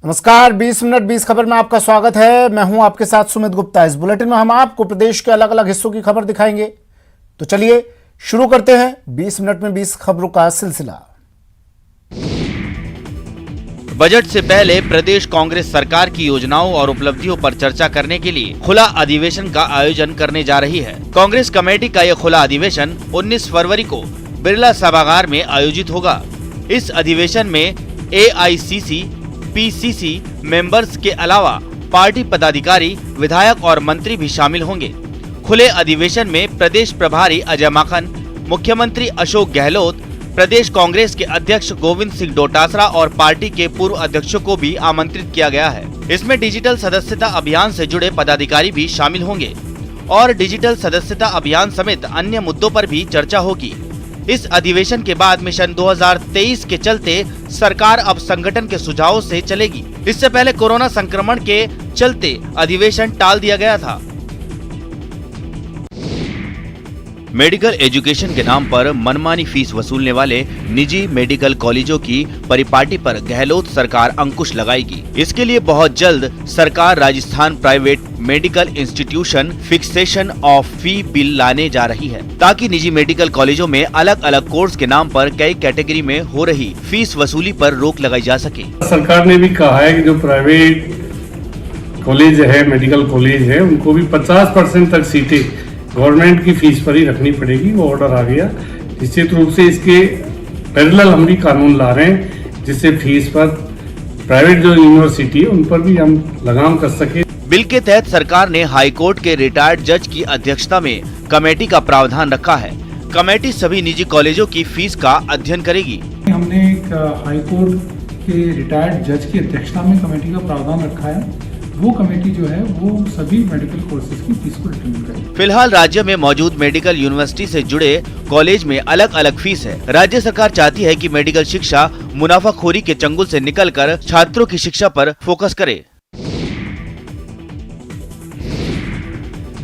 नमस्कार, 20 मिनट 20 खबर में आपका स्वागत है। मैं हूं आपके साथ सुमित गुप्ता। इस बुलेटिन में हम आपको प्रदेश के अलग अलग हिस्सों की खबर दिखाएंगे। तो चलिए शुरू करते हैं 20 मिनट में 20 खबरों का सिलसिला। बजट से पहले प्रदेश कांग्रेस सरकार की योजनाओं और उपलब्धियों पर चर्चा करने के लिए खुला अधिवेशन का आयोजन करने जा रही है। कांग्रेस कमेटी का यह खुला अधिवेशन 19 फरवरी को बिरला सभागार में आयोजित होगा। इस अधिवेशन में AICC, PCC मेंबर्स के अलावा पार्टी पदाधिकारी, विधायक और मंत्री भी शामिल होंगे। खुले अधिवेशन में प्रदेश प्रभारी अजय माकन, मुख्यमंत्री अशोक गहलोत, प्रदेश कांग्रेस के अध्यक्ष गोविंद सिंह डोटासरा और पार्टी के पूर्व अध्यक्षों को भी आमंत्रित किया गया है। इसमें डिजिटल सदस्यता अभियान से जुड़े पदाधिकारी भी शामिल होंगे और डिजिटल सदस्यता अभियान समेत अन्य मुद्दों पर भी चर्चा होगी। इस अधिवेशन के बाद मिशन 2023 के चलते सरकार अब संगठन के सुझावों से चलेगी। इससे पहले कोरोना संक्रमण के चलते अधिवेशन टाल दिया गया था। मेडिकल एजुकेशन के नाम पर मनमानी फीस वसूलने वाले निजी मेडिकल कॉलेजों की परिपाटी पर गहलोत सरकार अंकुश लगाएगी। इसके लिए बहुत जल्द सरकार Rajasthan private medical institution fixation of fee bill लाने जा रही है, ताकि निजी मेडिकल कॉलेजों में अलग अलग कोर्स के नाम पर कई कैटेगरी में हो रही फीस वसूली पर रोक लगाई जा सके। सरकार ने भी कहा है कि जो प्राइवेट कॉलेज है, मेडिकल कॉलेज है, उनको भी 50% तक सीटें गवर्नमेंट की फीस पर ही रखनी पड़ेगी। वो ऑर्डर आ गया। निश्चित रूप से इसके पैरेलल हम भी कानून ला रहे हैं, जिससे फीस पर प्राइवेट जो यूनिवर्सिटी है उन पर भी हम लगाम कर सके। बिल के तहत सरकार ने हाई कोर्ट के रिटायर्ड जज की अध्यक्षता में कमेटी का प्रावधान रखा है। कमेटी सभी निजी कॉलेजों की फीस का अध्ययन करेगी। हमने एक हाई कोर्ट के रिटायर्ड जज की अध्यक्षता में कमेटी का प्रावधान रखा है। वो कमेटी जो है वो सभी मेडिकल कोर्सेज की फीस को डिटरमाइन करेगी। फिलहाल राज्य में मौजूद मेडिकल यूनिवर्सिटी से जुड़े कॉलेज में अलग अलग फीस है। राज्य सरकार चाहती है कि मेडिकल शिक्षा मुनाफाखोरी के चंगुल से निकलकर छात्रों की शिक्षा पर फोकस करे।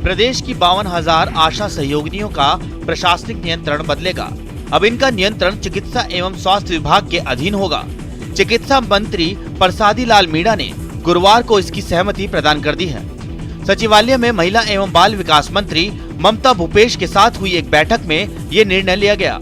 प्रदेश की 52,000 आशा सहयोगिनियों का प्रशासनिक नियंत्रण बदलेगा। अब इनका नियंत्रण चिकित्सा एवं स्वास्थ्य विभाग के अधीन होगा। चिकित्सा मंत्री प्रसादी लाल मीणा ने गुरुवार को इसकी सहमति प्रदान कर दी है। सचिवालय में महिला एवं बाल विकास मंत्री ममता भूपेश के साथ हुई एक बैठक में ये निर्णय लिया गया।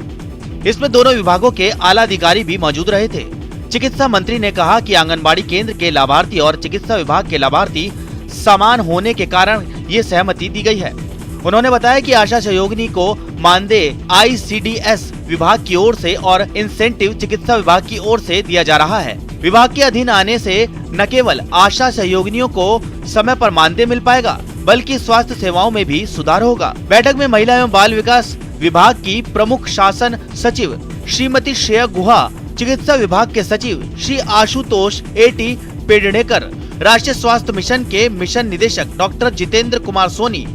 इसमें दोनों विभागों के आला अधिकारी भी मौजूद रहे थे। चिकित्सा मंत्री ने कहा कि आंगनबाड़ी केंद्र के लाभार्थी और चिकित्सा विभाग के लाभार्थी समान होने के कारण ये सहमति दी गई है। उन्होंने बताया कि आशा सहयोगिनी को मानदेय ICDS विभाग की ओर से और इंसेंटिव चिकित्सा विभाग की ओर से दिया जा रहा है। विभाग के अधीन आने से न केवल आशा सहयोगिनियों को समय पर मानदेय मिल पाएगा, बल्कि स्वास्थ्य सेवाओं में भी सुधार होगा। बैठक में महिला एवं बाल विकास विभाग की प्रमुख शासन सचिव श्रीमती श्रेया गुहा, चिकित्सा विभाग के सचिव श्री आशुतोष AT पेडणेकर, राष्ट्रीय स्वास्थ्य मिशन के मिशन निदेशक डॉक्टर जितेंद्र कुमार सोनी,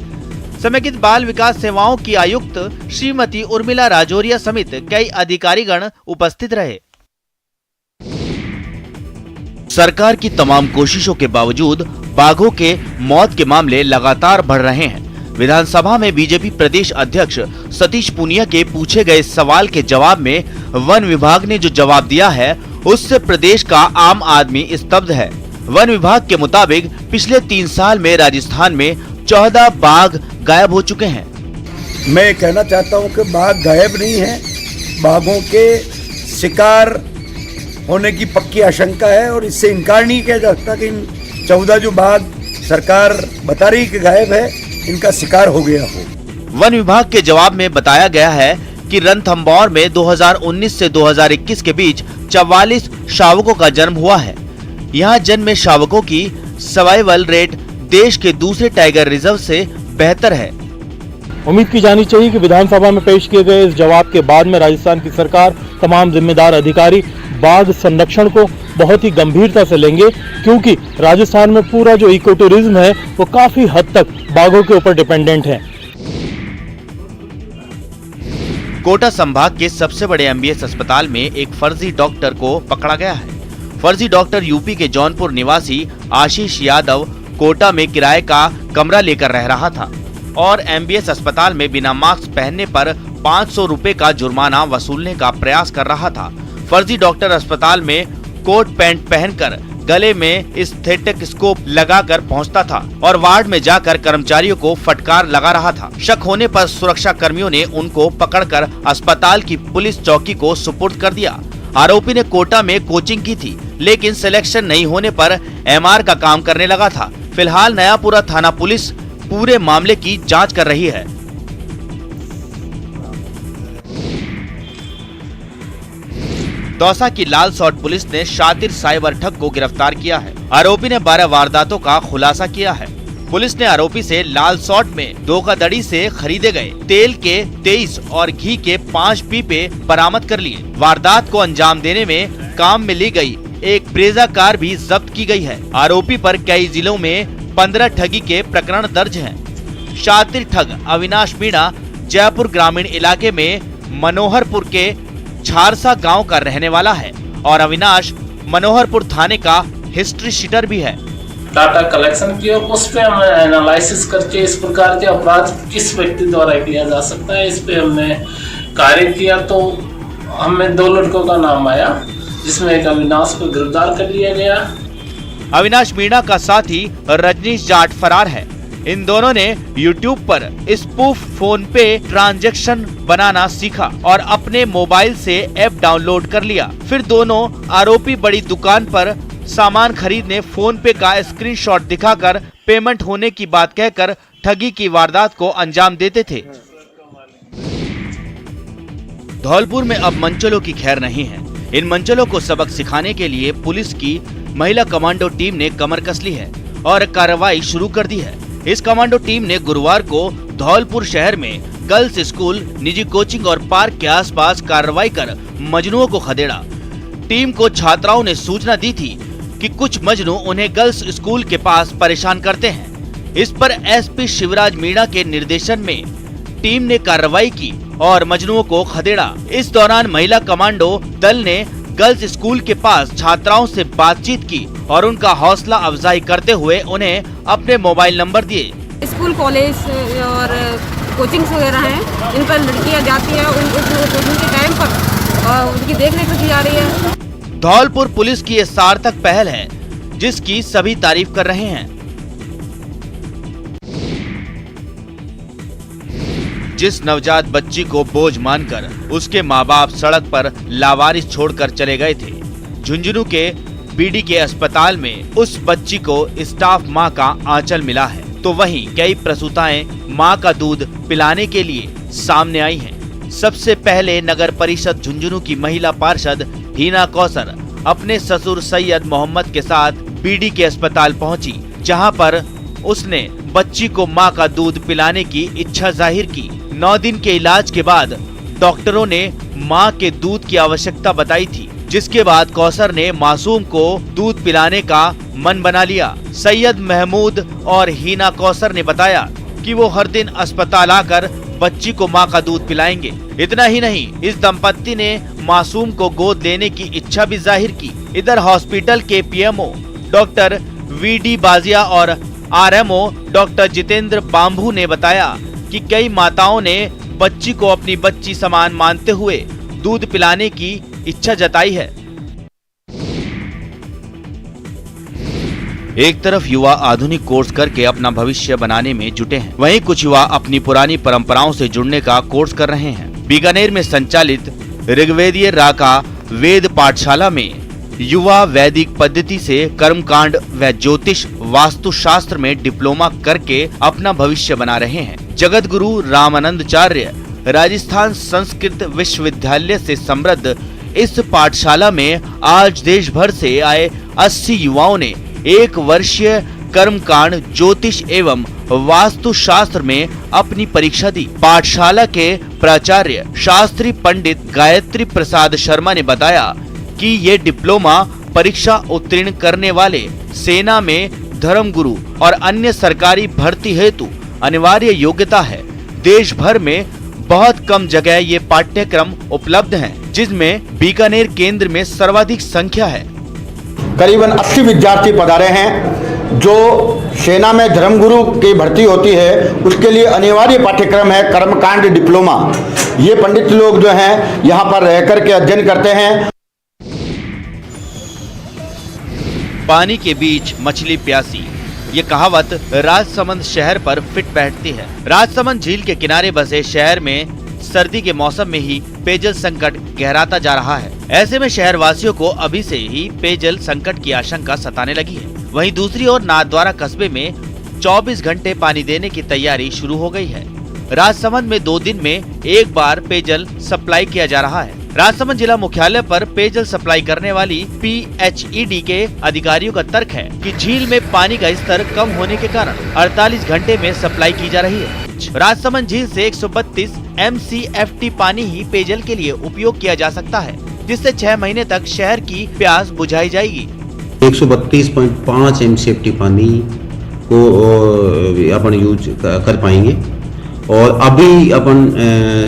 समेकित बाल विकास सेवाओं की आयुक्त श्रीमती उर्मिला राजौरिया समेत कई अधिकारीगण उपस्थित रहे। सरकार की तमाम कोशिशों के बावजूद बाघों के मौत के मामले लगातार बढ़ रहे हैं। विधानसभा में बीजेपी प्रदेश अध्यक्ष सतीश पूनिया के पूछे गए सवाल के जवाब में वन विभाग ने जो जवाब दिया है, उससे प्रदेश का आम आदमी स्तब्ध है। वन विभाग के मुताबिक पिछले 3 साल में राजस्थान में 14 बाघ गायब हो चुके हैं। मैं कहना चाहता हूं कि बाघ गायब नहीं है, बाघों के शिकार होने की पक्की आशंका है और इससे इनकार नहीं किया जा सकता कि इन 14 जो बाघ सरकार बता रही कि गायब है, इनका शिकार हो गया हो। वन विभाग के जवाब में बताया गया है कि रणथंभौर में 2019 से 2021 के बीच 44 शावकों का जन्म हुआ है। यहाँ जन्मे शावकों की सर्वाइवल रेट देश के दूसरे टाइगर रिजर्व से बेहतर है। उम्मीद की जानी चाहिए कि विधानसभा में पेश किए गए इस जवाब के बाद में राजस्थान की सरकार, तमाम जिम्मेदार अधिकारी बाघ संरक्षण को बहुत ही गंभीरता से लेंगे, क्योंकि राजस्थान में पूरा जो इको टूरिज्म है वो काफी हद तक बाघों के ऊपर डिपेंडेंट है। कोटा संभाग के सबसे बड़े MBS अस्पताल में एक फर्जी डॉक्टर को पकड़ा गया है। फर्जी डॉक्टर यूपी के जौनपुर निवासी आशीष यादव कोटा में किराए का कमरा लेकर रह रहा था और MBS अस्पताल में बिना मास्क पहनने पर 500 रुपए का जुर्माना वसूलने का प्रयास कर रहा था। फर्जी डॉक्टर अस्पताल में कोट पैंट पहनकर गले में स्टेथोस्कोप लगाकर पहुंचता था और वार्ड में जाकर कर्मचारियों को फटकार लगा रहा था। शक होने पर सुरक्षा कर्मियों ने उनको पकड़कर अस्पताल की पुलिस चौकी को सुपुर्द कर दिया। आरोपी ने कोटा में कोचिंग की थी, लेकिन सिलेक्शन नहीं होने पर एमआर का काम करने लगा था। फिलहाल नयापुरा थाना पुलिस पूरे मामले की जांच कर रही है। दौसा की लाल सॉट पुलिस ने शातिर साइबर ठग को गिरफ्तार किया है। आरोपी ने 12 वारदातों का खुलासा किया है। पुलिस ने आरोपी से लाल सॉट में धोखाधड़ी से खरीदे गए तेल के 23 और घी के 5 पीपे बरामद कर लिए। वारदात को अंजाम देने में काम में ली गई एक ब्रेजा कार भी जब्त की गई है। आरोपी पर कई जिलों में 15 ठगी के प्रकरण दर्ज हैं। शातिर ठग अविनाश मीणा जयपुर ग्रामीण इलाके में मनोहरपुर के छारसा गांव का रहने वाला है और अविनाश मनोहरपुर थाने का हिस्ट्री शीटर भी है। डाटा कलेक्शन किया, उस पे हम एनालिसिस करके इस प्रकार के अपराध किस व्यक्ति द्वारा किया जा सकता है, इस पे हमने कार्य किया। तो हमें 2 लड़कों का नाम आया, जिसमें एक अविनाश को गिरफ्तार कर लिया गया। अविनाश मीणा का साथी रजनीश जाट फरार है। इन दोनों ने YouTube पर स्पूफ फोन पे ट्रांजैक्शन बनाना सीखा और अपने मोबाइल से ऐप डाउनलोड कर लिया। फिर दोनों आरोपी बड़ी दुकान पर सामान खरीदने फोन पे का स्क्रीनशॉट दिखाकर पेमेंट होने की बात कहकर ठगी की वारदात को अंजाम देते थे। धौलपुर में अब मंचलों की खैर नहीं है। इन मंचलों को सबक सिखाने के लिए पुलिस की महिला कमांडो टीम ने कमर कस ली है और कार्रवाई शुरू कर दी है। इस कमांडो टीम ने गुरुवार को धौलपुर शहर में गर्ल्स स्कूल, निजी कोचिंग और पार्क के आसपास कार्रवाई कर मजनुओं को खदेड़ा। टीम को छात्राओं ने सूचना दी थी कि कुछ मजनू उन्हें गर्ल्स स्कूल के पास परेशान करते हैं। इस पर एसपी शिवराज मीणा के निर्देशन में टीम ने कार्रवाई की और मजनुओं को खदेड़ा। इस दौरान महिला कमांडो दल ने गर्ल्स स्कूल के पास छात्राओं से बातचीत की और उनका हौसला अफजाई करते हुए उन्हें अपने मोबाइल नंबर दिए। स्कूल, कॉलेज और कोचिंग्स वगैरह हैं, इन पर लड़कियां जाती हैं, उनको कोचिंग के टाइम पर उनकी देखरेख की जा रही है। धौलपुर पुलिस की ये सार्थक पहल है, जिसकी सभी तारीफ कर रहे हैं। जिस नवजात बच्ची को बोझ मानकर उसके माँ बाप सड़क पर लावारिस छोड़कर चले गए थे, झुंझुनू के बीडी के अस्पताल में उस बच्ची को स्टाफ माँ का आंचल मिला है। तो वहीं कई प्रसूताएं माँ का दूध पिलाने के लिए सामने आई हैं। सबसे पहले नगर परिषद झुंझुनू की महिला पार्षद हीना कौसर अपने ससुर सैयद मोहम्मद के साथ बीडी के अस्पताल पहुंची, जहां पर उसने बच्ची को माँ का दूध पिलाने की इच्छा जाहिर की। 9 दिन के इलाज के बाद डॉक्टरों ने मां के दूध की आवश्यकता बताई थी, जिसके बाद कौसर ने मासूम को दूध पिलाने का मन बना लिया। सैयद महमूद और हीना कौसर ने बताया कि वो हर दिन अस्पताल आकर बच्ची को मां का दूध पिलाएंगे। इतना ही नहीं, इस दंपत्ति ने मासूम को गोद लेने की इच्छा भी जाहिर की। इधर हॉस्पिटल के पीएमओ डॉक्टर वीडी बाजिया और आरएमओ डॉक्टर जितेंद्र बांभू ने बताया कि कई माताओं ने बच्ची को अपनी बच्ची समान मानते हुए दूध पिलाने की इच्छा जताई है। एक तरफ युवा आधुनिक कोर्स करके अपना भविष्य बनाने में जुटे हैं, वहीं कुछ युवा अपनी पुरानी परंपराओं से जुड़ने का कोर्स कर रहे हैं। बीकानेर में संचालित ऋग्वेदीय राका वेद पाठशाला में युवा वैदिक पद्धति से कर्मकांड व ज्योतिष वास्तु शास्त्र में डिप्लोमा करके अपना भविष्य बना रहे हैं। जगत गुरु रामानंदाचार्य राजस्थान संस्कृत विश्वविद्यालय से समृद्ध इस पाठशाला में आज देश भर से आए 80 युवाओं ने 1 वर्षीय कर्मकांड ज्योतिष एवं वास्तु शास्त्र में अपनी परीक्षा दी। पाठशाला के प्राचार्य शास्त्री पंडित गायत्री प्रसाद शर्मा ने बताया कि ये डिप्लोमा परीक्षा उत्तीर्ण करने वाले सेना में धर्मगुरु और अन्य सरकारी भर्ती हेतु अनिवार्य योग्यता है। देश भर में बहुत कम जगह ये पाठ्यक्रम उपलब्ध हैं, जिसमें बीकानेर केंद्र में सर्वाधिक संख्या है। करीबन 80 विद्यार्थी पधारे हैं। जो सेना में धर्मगुरु की भर्ती होती है उसके लिए अनिवार्य पाठ्यक्रम है कर्मकांड डिप्लोमा। ये पंडित लोग जो हैं यहाँ पर रह कर के अध्ययन करते हैं। पानी के बीच मछली प्यासी, ये कहावत राजसमंद शहर पर फिट बैठती है। राजसमंद झील के किनारे बसे शहर में सर्दी के मौसम में ही पेयजल संकट गहराता जा रहा है। ऐसे में शहर वासियों को अभी से ही पेयजल संकट की आशंका सताने लगी है। वहीं दूसरी ओर नाथद्वारा कस्बे में 24 घंटे पानी देने की तैयारी शुरू हो गई है। राजसमंद में 2 दिन में एक बार पेयजल सप्लाई किया जा रहा है। राजसमंद जिला मुख्यालय पर पेयजल सप्लाई करने वाली PHED के अधिकारियों का तर्क है कि झील में पानी का स्तर कम होने के कारण 48 घंटे में सप्लाई की जा रही है। राजसमंद झील से 132 MCFT पानी ही पेयजल के लिए उपयोग किया जा सकता है, जिससे 6 महीने तक शहर की प्यास बुझाई जाएगी। 132.5 MCFT पानी को अपन यूज कर पाएंगे और अभी अपन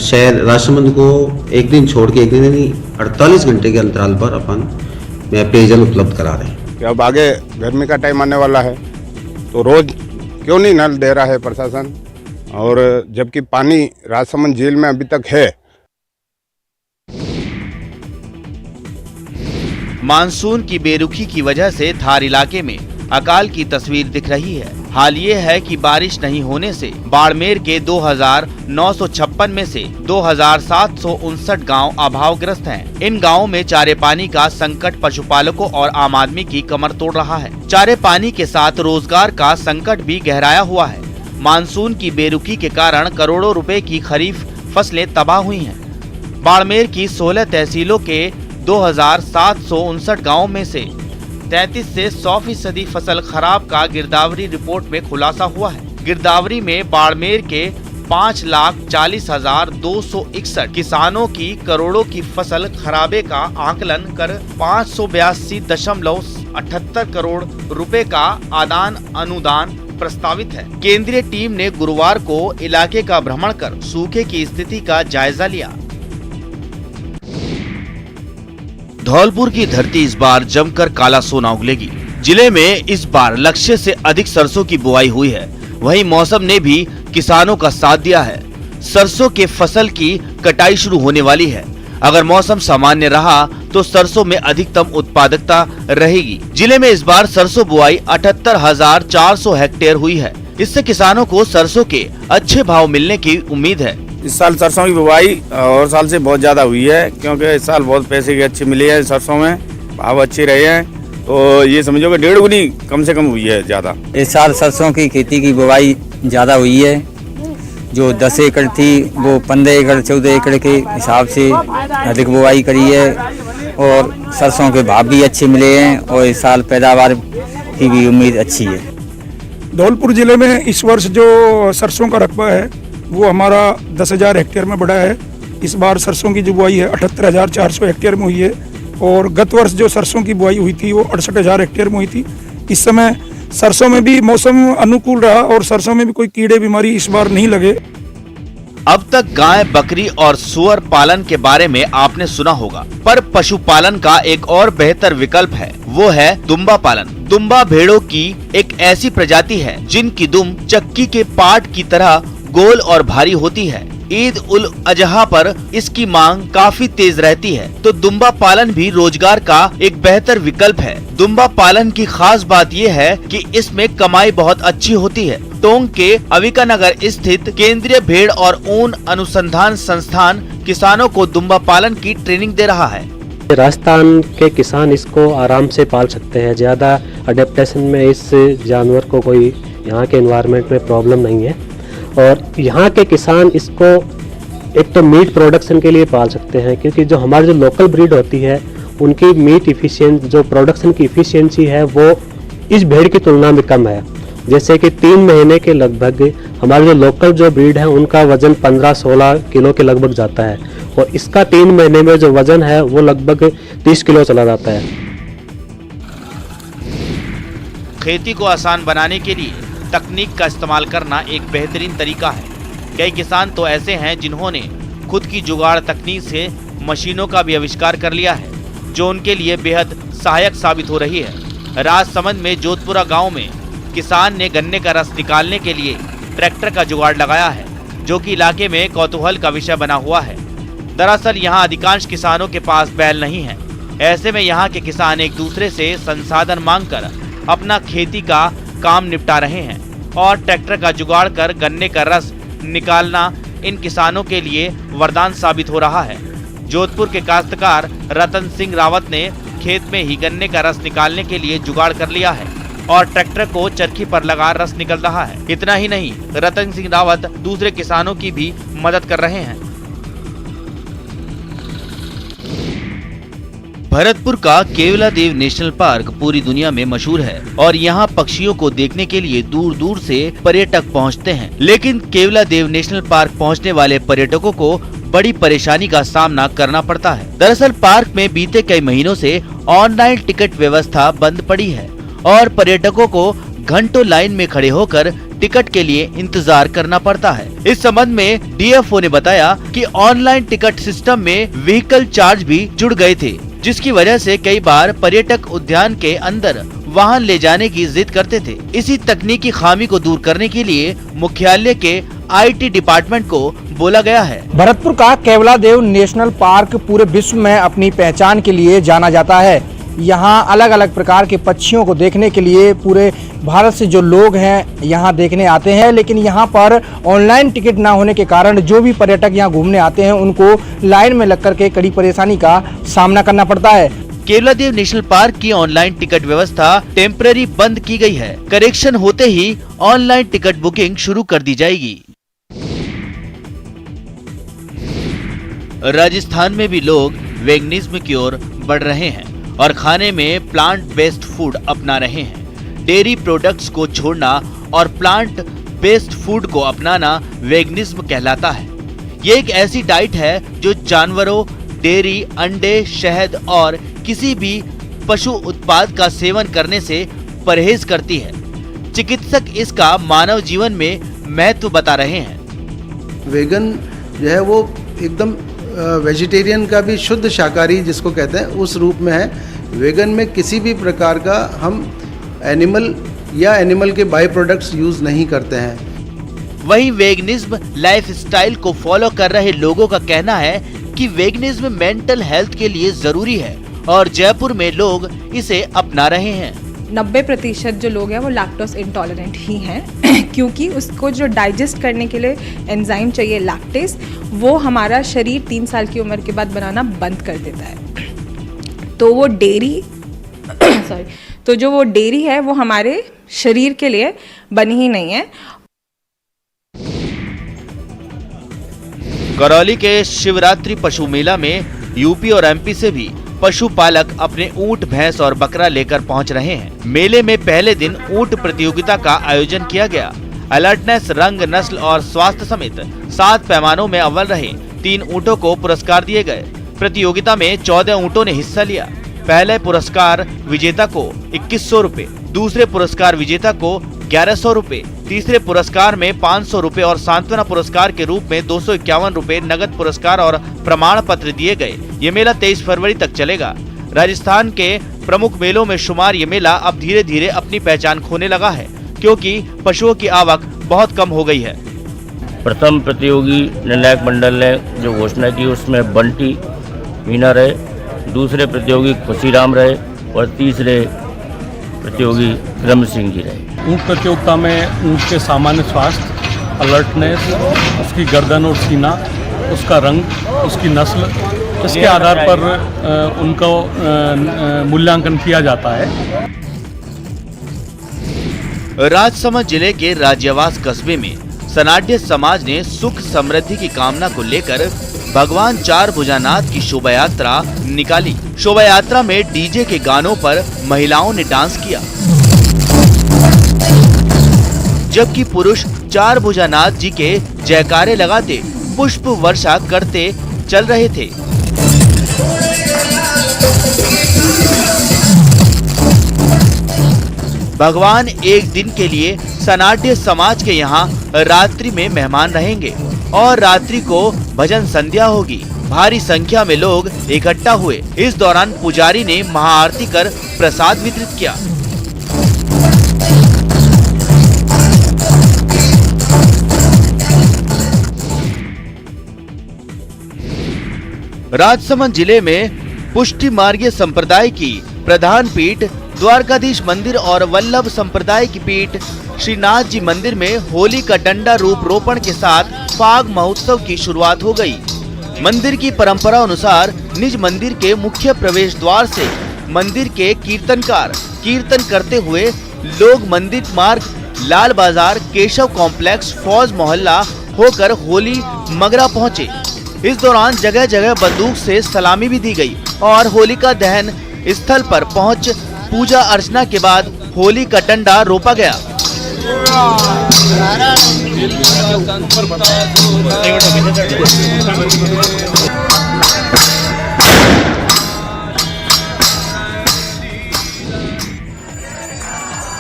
शहर राजसमंद को एक दिन छोड़ के एक दिन यानी 48 घंटे के अंतराल पर अपन पेयजल उपलब्ध करा रहे हैं। अब आगे गर्मी का टाइम आने वाला है तो रोज क्यों नहीं नल दे रहा है प्रशासन, और जबकि पानी राजसमंद झील में अभी तक है। मानसून की बेरुखी की वजह से थार इलाके में अकाल की तस्वीर दिख रही है। हाल ये है कि बारिश नहीं होने से बाड़मेर के 2956 में से 2759 गांव अभावग्रस्त हैं। इन गांवों में चारे पानी का संकट पशुपालकों और आम आदमी की कमर तोड़ रहा है। चारे पानी के साथ रोजगार का संकट भी गहराया हुआ है। मानसून की बेरुखी के कारण करोड़ों रुपए की खरीफ फसलें तबाह हुई हैं। बाड़मेर की 16 तहसीलों के 2759 गाँव में से 33 से 100% फसल खराब का गिरदावरी रिपोर्ट में खुलासा हुआ है। गिरदावरी में बाड़मेर के 5,40,261 किसानों की करोड़ों की फसल खराबे का आकलन कर 582.78 करोड़ रुपए का आदान अनुदान प्रस्तावित है। केंद्रीय टीम ने गुरुवार को इलाके का भ्रमण कर सूखे की स्थिति का जायजा लिया। धौलपुर की धरती इस बार जमकर काला सोना उगलेगी। जिले में इस बार लक्ष्य से अधिक सरसों की बुआई हुई है। वहीं मौसम ने भी किसानों का साथ दिया है। सरसों के फसल की कटाई शुरू होने वाली है। अगर मौसम सामान्य रहा तो सरसों में अधिकतम उत्पादकता रहेगी। जिले में इस बार सरसों बुआई 78,400 हेक्टेयर हुई है। इससे किसानों को सरसों के अच्छे भाव मिलने की उम्मीद है। इस साल सरसों की बुवाई और साल से बहुत ज़्यादा हुई है, क्योंकि इस साल बहुत पैसे की अच्छी मिली है। सरसों में भाव अच्छे रहे हैं, तो ये समझो कि 1.5 गुनी कम से कम हुई है ज़्यादा। इस साल सरसों की खेती की बुवाई ज़्यादा हुई है। जो 10 एकड़ थी वो 15 एकड़ 14 एकड़ के हिसाब से अधिक बुवाई करी है और सरसों के भाव भी अच्छे मिले हैं और इस साल पैदावार की भी उम्मीद अच्छी है। धौलपुर जिले में इस वर्ष जो सरसों का रकबा है वो हमारा 10,000 हेक्टेयर में बढ़ा है। इस बार सरसों की जो बुआई है 78,400 हेक्टेयर में हुई है और गत वर्ष जो सरसों की बुआई हुई थी वो 68,000 हेक्टेयर में हुई थी। इस समय सरसों में भी मौसम अनुकूल रहा और सरसों में भी कोई कीड़े बीमारी इस बार नहीं लगे। अब तक गाय, बकरी और सुअर पालन के बारे में आपने सुना होगा, पर पशुपालन का एक और बेहतर विकल्प है, वो है दुम्बा पालन। दुम्बा भेड़ों की एक ऐसी प्रजाति है जिनकी दुम चक्की के पाट की तरह गोल और भारी होती है। ईद उल अजहा पर इसकी मांग काफी तेज रहती है, तो दुम्बा पालन भी रोजगार का एक बेहतर विकल्प है। दुम्बा पालन की खास बात यह है कि इसमें कमाई बहुत अच्छी होती है। टोंक के अविका नगर स्थित केंद्रीय भेड़ और ऊन अनुसंधान संस्थान किसानों को दुम्बा पालन की ट्रेनिंग दे रहा है। राजस्थान के किसान इसको आराम से पाल सकते हैं। ज्यादा अडेप्टेशन में इस जानवर को कोई यहाँ के एनवायरनमेंट में प्रॉब्लम नहीं है और यहाँ के किसान इसको एक तो मीट प्रोडक्शन के लिए पाल सकते हैं, क्योंकि जो हमारी जो लोकल ब्रीड होती है उनकी मीट इफिशिएंट जो प्रोडक्शन की इफिशिएंसी है वो इस भेड़ की तुलना में कम है। जैसे कि 3 महीने के लगभग हमारे जो लोकल जो ब्रीड है उनका वजन 15-16 किलो के लगभग जाता है और इसका 3 महीने में जो वजन है वो लगभग 30 किलो चला जाता है। खेती को आसान बनाने के लिए तकनीक का इस्तेमाल करना एक बेहतरीन तरीका है। कई किसान तो ऐसे हैं जिन्होंने खुद की जुगाड़ तकनीक से मशीनों का भी आविष्कार कर लिया है, जो उनके लिए बेहद सहायक साबित हो रही है। राजसमंद में जोधपुरा गांव में किसान ने गन्ने का रस निकालने के लिए ट्रैक्टर का जुगाड़ लगाया है, जो कि इलाके में कौतूहल का विषय बना हुआ है। दरअसल यहाँ अधिकांश किसानों के पास बैल नहीं है ऐसे में यहाँ के किसान एक दूसरे से संसाधन मांगकर अपना खेती का काम निपटा रहे हैं और ट्रैक्टर का जुगाड़ कर गन्ने का रस निकालना इन किसानों के लिए वरदान साबित हो रहा है। जोधपुर के काश्तकार रतन सिंह रावत ने खेत में ही गन्ने का रस निकालने के लिए जुगाड़ कर लिया है और ट्रैक्टर को चरखी पर लगा रस निकल रहा है। इतना ही नहीं, रतन सिंह रावत दूसरे किसानों की भी मदद कर रहे हैं। भरतपुर का केवलादेव नेशनल पार्क पूरी दुनिया में मशहूर है और यहाँ पक्षियों को देखने के लिए दूर दूर से पर्यटक पहुँचते हैं। लेकिन केवलादेव नेशनल पार्क पहुँचने वाले पर्यटकों को बड़ी परेशानी का सामना करना पड़ता है। दरअसल पार्क में बीते कई महीनों से ऑनलाइन टिकट व्यवस्था बंद पड़ी है और पर्यटकों को घंटों लाइन में खड़े होकर टिकट के लिए इंतजार करना पड़ता है। इस संबंध में डीएफओ ने बताया कि ऑनलाइन टिकट सिस्टम में व्हीकल चार्ज भी जुड़ गए थे, जिसकी वजह से कई बार पर्यटक उद्यान के अंदर वाहन ले जाने की जिद करते थे। इसी तकनीकी खामी को दूर करने के लिए मुख्यालय के IT डिपार्टमेंट को बोला गया है। भरतपुर का केवलादेव नेशनल पार्क पूरे विश्व में अपनी पहचान के लिए जाना जाता है। यहाँ अलग अलग प्रकार के पक्षियों को देखने के लिए पूरे भारत से जो लोग हैं यहाँ देखने आते हैं, लेकिन यहाँ पर ऑनलाइन टिकट ना होने के कारण जो भी पर्यटक यहाँ घूमने आते हैं उनको लाइन में लगकर के कड़ी परेशानी का सामना करना पड़ता है। केवलादेव नेशनल पार्क की ऑनलाइन टिकट व्यवस्था टेम्पररी बंद की गई है। करेक्शन होते ही ऑनलाइन टिकट बुकिंग शुरू कर दी जाएगी। राजस्थान में भी लोग वेगनिज्म की ओर बढ़ रहे हैं और खाने में प्लांट बेस्ड फूड अपना रहे हैं। डेयरी प्रोडक्ट्स को छोड़ना और प्लांट बेस्ड फूड को अपनाना वेगनिज्म कहलाता है। ये एक ऐसी डाइट है जो जानवरों, डेयरी, अंडे, शहद और किसी भी पशु उत्पाद का सेवन करने से परहेज करती है। चिकित्सक इसका मानव जीवन में महत्व बता रहे हैं। वेगन जो है वो एकदम वेजिटेरियन का भी शुद्ध शाकाहारी जिसको कहते हैं उस रूप में है। वेगन में किसी भी प्रकार का हम एनिमल या एनिमल के बाई प्रोडक्ट्स यूज नहीं करते हैं। वहीं वेगनिज्म लाइफस्टाइल को फॉलो कर रहे लोगों का कहना है कि वेगनिज्म मेंटल हेल्थ के लिए जरूरी है और जयपुर में लोग इसे अपना रहे हैं। 90% जो लोग हैं वो लैक्टोज इंटॉलरेंट ही हैं क्योंकि उसको जो डाइजेस्ट करने के लिए एंजाइम चाहिए लैक्टेज, वो हमारा शरीर 3 साल की उम्र के बाद बनाना बंद कर देता है। तो वो डेयरी तो जो वो डेयरी है वो हमारे शरीर के लिए बनी ही नहीं है। करौली के शिवरात्रि पशु मेला में यूपी और एमपी से भी पशुपालक अपने ऊंट, भैंस और बकरा लेकर पहुंच रहे हैं। मेले में पहले दिन ऊंट प्रतियोगिता का आयोजन किया गया। अलर्टनेस, रंग, नस्ल और स्वास्थ्य समेत 7 पैमानों में अव्वल रहे 3 ऊंटों को पुरस्कार दिए गए। प्रतियोगिता में 14 ऊंटों ने हिस्सा लिया। पहले पुरस्कार विजेता को 2100 रुपए, दूसरे पुरस्कार विजेता को 1100 रुपए, तीसरे पुरस्कार में 500 रुपए और सांत्वना पुरस्कार के रूप में 251 रुपए नगद पुरस्कार और प्रमाण पत्र दिए गए। ये मेला 23 फरवरी तक चलेगा। राजस्थान के प्रमुख मेलों में शुमार ये मेला अब धीरे धीरे अपनी पहचान खोने लगा है क्योंकि पशुओं की आवक बहुत कम हो गई है। प्रथम प्रतियोगी निर्णायक मंडल ने जो घोषणा की उसमें बंटी विनर है, दूसरे प्रतियोगी खुशीराम रहे और तीसरे प्रतियोगी ब्रह्म सिंह जी रहे। ऊँट प्रतियोगिता में ऊँट के सामान्य स्वास्थ्य, अलर्टनेस, उसकी गर्दन और सीना, उसका रंग, उसकी नस्ल, इसके आधार पर उनको मूल्यांकन किया जाता है। राजसमंद जिले के राज्यवास कस्बे में सनाड्य समाज ने सुख समृद्धि की कामना को लेकर भगवान चार भुजानाथ की शोभा यात्रा निकाली। शोभा यात्रा में डीजे के गानों पर महिलाओं ने डांस किया, जबकि पुरुष चार भुजानाथ जी के जयकारे लगाते पुष्प वर्षा करते चल रहे थे। भगवान एक दिन के लिए सनाड्य समाज के यहाँ रात्रि में मेहमान रहेंगे और रात्रि को भजन संध्या होगी। भारी संख्या में लोग इकट्ठा हुए। इस दौरान पुजारी ने महाआरती कर प्रसाद वितरित किया। राजसमंद जिले में पुष्टि मार्गीय संप्रदाय की प्रधान पीठ, द्वारकाधीश मंदिर और वल्लभ संप्रदाय की पीठ श्रीनाथ जी मंदिर में होली का डंडा रूप रोपण के साथ फाग महोत्सव की शुरुआत हो गई। मंदिर की परंपरा अनुसार निज मंदिर के मुख्य प्रवेश द्वार से मंदिर के कीर्तनकार कीर्तन करते हुए लोग मंदिर मार्ग, लाल बाजार, केशव कॉम्प्लेक्स, फौज मोहल्ला होकर होली मगरा पहुंचे। इस दौरान जगह जगह बंदूक से सलामी भी दी गई और होलिका दहन स्थल पर पहुंच पूजा अर्चना के बाद होली का डंडा रोपा गया।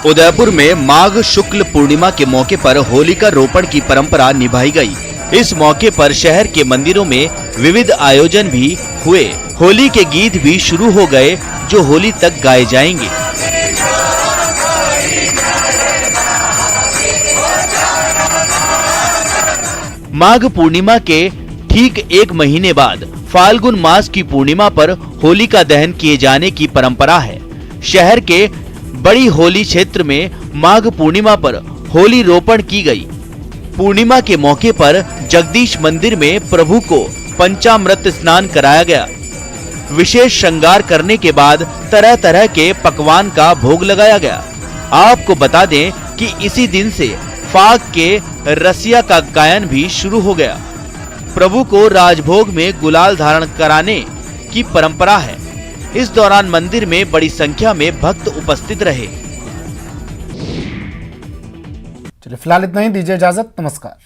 उदयपुर में माघ शुक्ल पूर्णिमा के मौके पर होलिका रोपण की परंपरा निभाई गई। इस मौके पर शहर के मंदिरों में विविध आयोजन भी हुए। होली के गीत भी शुरू हो गए जो होली तक गाए जाएंगे। माघ पूर्णिमा के ठीक एक महीने बाद फाल्गुन मास की पूर्णिमा पर होली का दहन किए जाने की परंपरा है। शहर के बड़ी होली क्षेत्र में माघ पूर्णिमा पर होली रोपण की गई। पूर्णिमा के मौके पर जगदीश मंदिर में प्रभु को पंचामृत स्नान कराया गया। विशेष श्रृंगार करने के बाद तरह तरह के पकवान का भोग लगाया गया। आपको बता दें कि इसी दिन से फाग के रसिया का गायन भी शुरू हो गया। प्रभु को राजभोग में गुलाल धारण कराने की परंपरा है। इस दौरान मंदिर में बड़ी संख्या में भक्त उपस्थित रहे। चलिए फिलहाल इतना ही, दीजिए इजाजत, नमस्कार।